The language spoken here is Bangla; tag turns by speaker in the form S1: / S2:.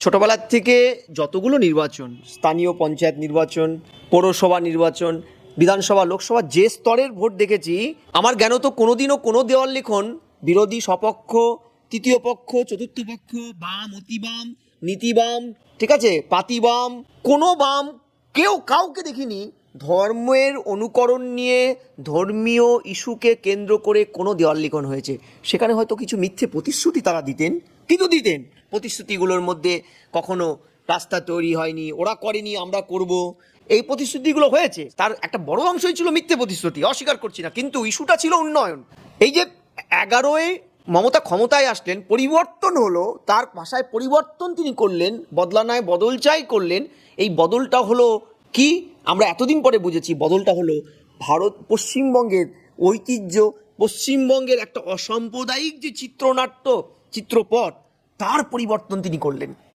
S1: ছোটবেলার থেকে যতগুলো নির্বাচন, স্থানীয় পঞ্চায়েত নির্বাচন, পৌরসভা নির্বাচন, বিধানসভা, লোকসভা, যে স্তরের ভোট দেখেছি, আমার জ্ঞানত কোনোদিনও কোনো দেওয়াল লিখন বিরোধী, সপক্ষ, তৃতীয় পক্ষ, চতুর্থ পক্ষ, বাম, অতিবাম, নীতিবাম, ঠিক আছে, পাতিবাম, কোনো বাম, কেউ কাউকে দেখিনি ধর্মের অনুকরণ নিয়ে ধর্মীয় ইস্যুকে কেন্দ্র করে কোনো দেওয়াল লিখন হয়েছে। সেখানে হয়তো কিছু মিথ্যে প্রতিশ্রুতি তারা দিতেন, কিন্তু দিতেন। প্রতিশ্রুতিগুলোর মধ্যে কখনো রাস্তা তৈরি হয়নি, ওরা করেনি, আমরা করব, এই প্রতিশ্রুতিগুলো হয়েছে। তার একটা বড় অংশই ছিল মিথ্যে প্রতিশ্রুতি, অস্বীকার করছি না, কিন্তু ইস্যুটা ছিল উন্নয়ন। এই যে 11ই মমতা ক্ষমতায় আসলেন, পরিবর্তন হলো, তার ভাষায় পরিবর্তন তিনি করলেন, বদলানায় বদল চাই করলেন। এই বদলটা হলো কি, আমরা এতদিন পরে বুঝেছি বদলটা হলো পশ্চিমবঙ্গের ঐতিহ্য, পশ্চিমবঙ্গের একটা অসাম্প্রদায়িক যে চিত্রনাট্য, চিত্রপট, তার পরিবর্তন তিনি করলেন।